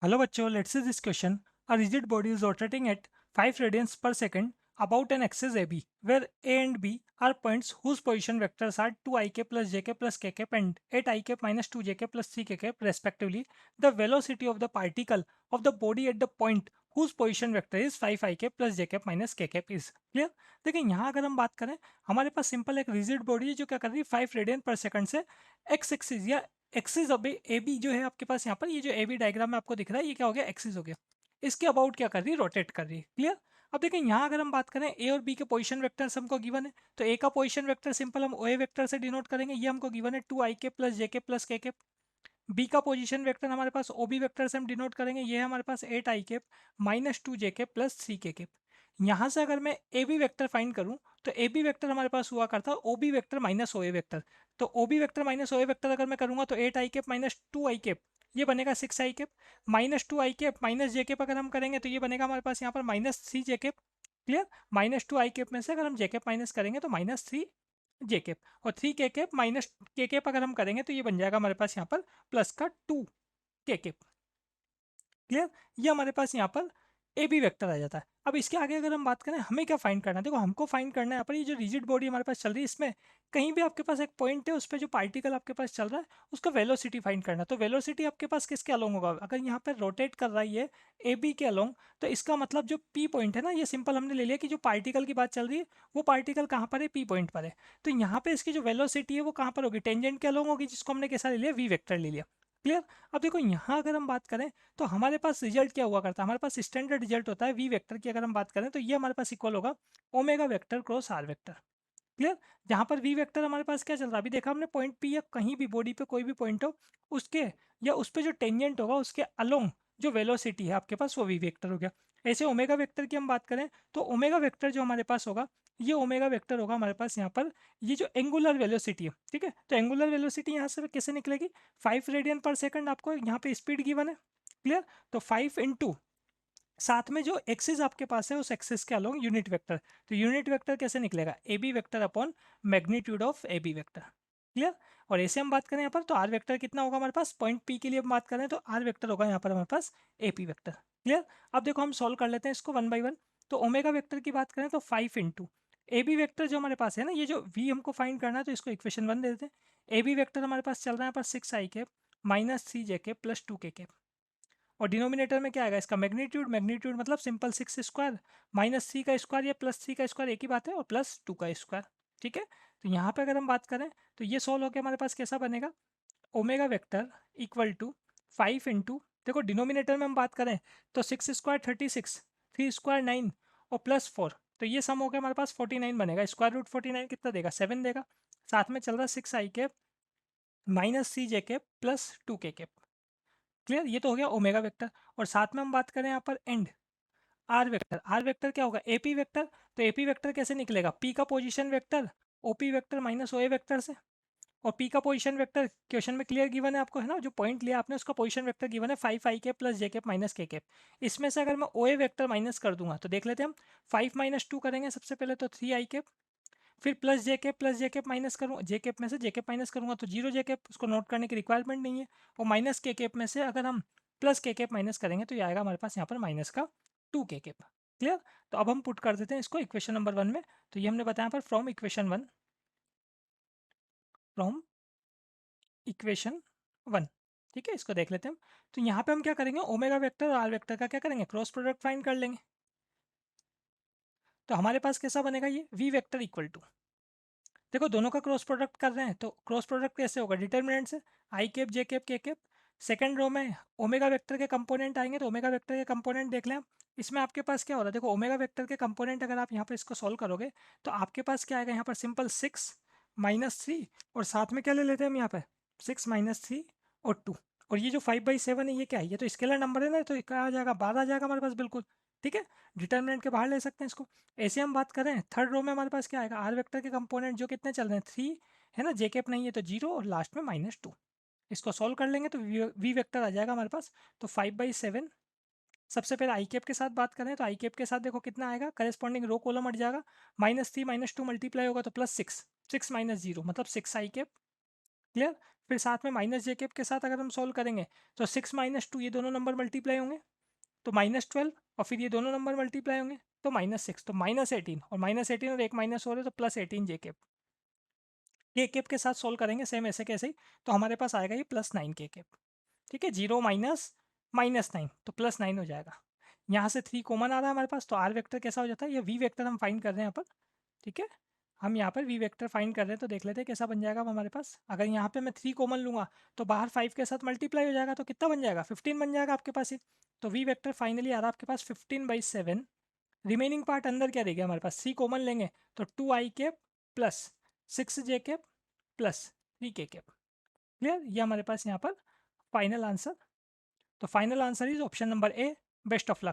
Hello bachcho, let's see this question. A rigid body is rotating at 5 radians per second about an axis AB, where A and B are points whose position vectors are 2ik plus jk plus kk and 8ik minus 2jk plus 3kk respectively. The velocity of the particle of the body at the point whose position vector is 5ik plus jk minus kk is clear. देखिए यहाँ अगर हम बात करें, हमारे पास simple एक rigid body है जो क्या कर रही है 5 रेडियन पर सेकंड से एक्स एक्सिस या एक्सिस अब ए बी जो है आपके पास यहाँ पर ये जो ए बी डायग्राम में आपको दिख रहा है ये क्या हो गया एक्सिस हो गया। इसके अबाउट क्या कर रही है रोटेट कर रही है। क्लियर। अब देखिए यहाँ अगर हम बात करें ए और बी के पोजीशन वेक्टर्स हमको गिवन है, तो ए का पोजीशन वेक्टर सिंपल हम ओ ए वेक्टर से डिनोट करेंगे, ये हमको गिवन है 2ik प्लस जेके प्लस के के। बी का पोजीशन वेक्टर हमारे पास ओ बी वेक्टर से हम डिनोट करेंगे, ये है हमारे पास 8ik minus 2jk plus 3kk। यहाँ से अगर मैं ए बी वेक्टर फाइंड करूँ तो ए बी वेक्टर हमारे पास हुआ करता O B vector minus O A vector. तो O B vector minus O A vector अगर मैं करूँगा तो 8ik माइनस 2ik ये बनेगा 6ik माइनस 2ik माइनस जे अगर हम करेंगे तो ये बनेगा हमारे पास यहाँ पर minus 3jk। Clear. Minus 2ik में से अगर हम जे माइनस करेंगे तो माइनस 3jk और 3kk माइनस के अगर हम करेंगे तो ये बन जाएगा हमारे पास यहाँ पर प्लस का 2kk। क्लियर। ये हमारे पास यहाँ पर ए बी वेक्टर आ जाता है। अब इसके आगे अगर हम बात करें हमें क्या फाइंड करना है, देखो हमको फाइंड करना है यहाँ पर ये जो रिजिड बॉडी हमारे पास चल रही है इसमें कहीं भी आपके पास एक पॉइंट है उस पर जो पार्टिकल आपके पास चल रहा है उसका वेलोसिटी फाइंड करना है। तो वेलोसिटी आपके पास किसके अलोंग होगा, अगर यहाँ पर रोटेट कर रही है ए बी के अलोंग तो इसका मतलब जो पी पॉइंट है ना, ये सिंपल हमने ले लिया कि जो पार्टिकल की बात चल रही है वो पार्टिकल कहाँ पर है, पी पॉइंट पर है। तो यहाँ पे इसकी जो वेलोसिटी है वो कहाँ पर होगी, टेंजेंट के अलोंग होगी, जिसको हमने कैसा ले लिया, वी वेक्टर ले लिया। क्लियर। अब देखो यहाँ अगर हम बात करें तो हमारे पास रिजल्ट क्या हुआ करता है, हमारे पास स्टैंडर्ड रिजल्ट होता है वी वेक्टर की अगर हम बात करें तो ये हमारे पास इक्वल होगा omega vector cross R vector. Clear. जहाँ पर वी वेक्टर हमारे पास क्या चल रहा है, अभी देखा हमने पॉइंट पी या कहीं भी बॉडी पे कोई भी पॉइंट हो उसके या उस पर जो टेंजेंट होगा उसके अलोंग जो वेलोसिटी है आपके पास वो वी वेक्टर हो गया। ऐसे ओमेगा वेक्टर की हम बात करें तो ओमेगा वेक्टर जो हमारे पास होगा ये ओमेगा वेक्टर होगा हमारे पास यहाँ पर ये जो एंगुलर वेलोसिटी है। ठीक है, तो एंगुलर वेलोसिटी यहाँ से कैसे निकलेगी, 5 रेडियन पर सेकंड आपको यहाँ पे स्पीड गिवन है। क्लियर। तो 5 इंटू साथ में जो एक्सिस आपके पास है उस एक्सिस के अलोंग यूनिट वेक्टर, तो यूनिट वेक्टर कैसे निकलेगा, A B vector upon magnitude of A B vector. Clear. और ऐसे हम बात करें यहाँ पर तो आर वेक्टर कितना होगा हमारे पास, पॉइंट पी के लिए हम बात करें तो आर वेक्टर होगा यहाँ पर हमारे पास ए पी वेक्टर। क्लियर। अब देखो हम सॉल्व कर लेते हैं इसको वन बाई वन। तो ओमेगा वेक्टर की बात करें तो 5 इंटू ए बी वेक्टर जो हमारे पास है ना, ये जो वी हमको फाइंड करना है तो इसको इक्वेशन 1 दे देते हैं। ए बी वेक्टर हमारे पास चल रहा है यहाँ पर 6ik minus 3jk plus 2kk और डिनोमिनेटर में क्या आएगा इसका मैग्नीट्यूड, मैग्नीट्यूड मतलब सिंपल 6 स्क्वायर माइनस 3 का स्क्वायर या प्लस 3 का स्क्वायर एक ही बात है और प्लस 2 का स्क्वायर। ठीक है। तो यहाँ पे अगर हम बात करें तो ये सॉल्व होकर हमारे पास कैसा बनेगा, omega vector equal to 5 into, देखो डिनोमिनेटर में हम बात करें तो 6 स्क्वायर 36, 3 स्क्वायर 9 और प्लस 4, तो ये सम हो गया हमारे पास 49 बनेगा। स्क्वायर रूट 49 कितना देगा, 7 देगा। साथ में चल रहा 6ik minus 3jk plus 2kk। Clear. ये तो हो गया ओमेगा वेक्टर। और साथ में हम बात करें यहाँ पर and R vector, R vector क्या होगा, एपी वेक्टर। तो एपी वेक्टर कैसे निकलेगा, पी का position vector OP vector minus O A vector से, और पी का पोजीशन वेक्टर क्वेश्चन में क्लियर गिवन है आपको, है ना, जो पॉइंट लिया आपने उसका पोजीशन वेक्टर गिवन है 5ik प्लस जे कैप माइनस के कैप। इसमें से अगर मैं ओ ए वेक्टर माइनस कर दूंगा तो देख लेते हैं हम, 5 माइनस 2 करेंगे सबसे पहले तो 3i कैप, फिर प्लस जे कैप माइनस करूँ, जे कैप में से जे कैप माइनस करूँगा तो जीरो जे कैप, उसको नोट करने की रिक्वायरमेंट नहीं है। और माइनस के कैप में से अगर हम प्लस के कैप माइनस करेंगे तो ये आएगा हमारे पास यहाँ पर माइनस का 2 के कैप। क्लियर। तो अब हम पुट कर देते हैं इसको इक्वेशन नंबर 1 में। तो ये हमने बताया पर फ्रॉम इक्वेशन 1, फ्रॉम इक्वेशन 1। ठीक है, इसको देख लेते हैं हम। तो यहाँ पे हम क्या करेंगे, ओमेगा वेक्टर और आर वेक्टर का क्या करेंगे, क्रॉस प्रोडक्ट फाइंड कर लेंगे। तो हमारे पास कैसा बनेगा, ये वी वेक्टर इक्वल टू, देखो दोनों का क्रॉस प्रोडक्ट कर रहे हैं तो क्रॉस प्रोडक्ट कैसे होगा, डिटर्मिनेंट से आई कैप जे कैप के कैप। सेकंड रो में ओमेगा वेक्टर के कंपोनेंट आएंगे तो ओमेगा वेक्टर के कंपोनेंट देख लें हम। इसमें आपके पास क्या हो रहा है, देखो ओमेगा वेक्टर के कंपोनेंट अगर आप यहाँ पर इसको सॉल्व करोगे तो आपके पास क्या आएगा, यहाँ पर सिंपल 6 माइनस 3 और साथ में क्या ले लेते हैं हम यहाँ पे 6 माइनस 3 और 2। और ये जो 5/7 है ये क्या है, ये तो स्केलर नंबर है ना, तो क्या आ जाएगा, 12 आ जाएगा हमारे पास बिल्कुल। ठीक है, डिटर्मिनेंट के बाहर ले सकते हैं इसको। ऐसे हम बात करें थर्ड रो में हमारे पास क्या आएगा, आर वेक्टर के कंपोनेंट जो कितने चल रहे हैं 3 है ना, जे कैप नहीं है तो 0 और लास्ट में -2। इसको सॉल्व कर लेंगे तो वी वेक्टर आ जाएगा हमारे पास। तो 5/7, सबसे पहले आई कैप के साथ बात करें तो आई कैप के साथ देखो कितना आएगा, करेस्पॉन्डिंग रो कॉलम हट जाएगा, -3 -2 मल्टीप्लाई होगा तो +6, 6 माइनस 0 मतलब 6 आई कैप। क्लियर। फिर साथ में माइनस जे कैप के साथ अगर हम सॉल्व करेंगे तो 6 माइनस 2 ये दोनों नंबर मल्टीप्लाई होंगे तो -12 और फिर ये दोनों नंबर मल्टीप्लाई होंगे तो -6 तो -18 और -18 और एक माइनस हो रहे तो +18 जे कैप। के कैप के साथ सॉल्व करेंगे सेम ऐसे कैसे ही तो हमारे पास आएगा ये +9 के कैप। ठीक है, 0 माइनस -9 तो +9 हो जाएगा। यहाँ से 3 कॉमन आ रहा है हमारे पास तो आर वेक्टर कैसा हो जाता है, ये वी वेक्टर हम फाइंड कर रहे हैं यहाँ पर। ठीक है, हम यहाँ पर वी वेक्टर फाइंड कर रहे हैं तो देख लेते हैं कैसा बन जाएगा अब हमारे पास। अगर यहाँ पे मैं 3 कॉमन लूँगा तो बाहर 5 के साथ मल्टीप्लाई हो जाएगा तो कितना बन जाएगा 15 बन जाएगा आपके पास ये। तो वी वेक्टर फाइनली आ रहा है आपके पास 15/7। रिमेनिंग पार्ट अंदर क्या रहेगा हमारे पास, 3 कॉमन लेंगे तो 2 आई कैप प्लस 6 जे कैप प्लस 3 के कैप। क्लियर, ये हमारे पास यहाँ पर फाइनल आंसर। तो final answer is option number A. Best of luck.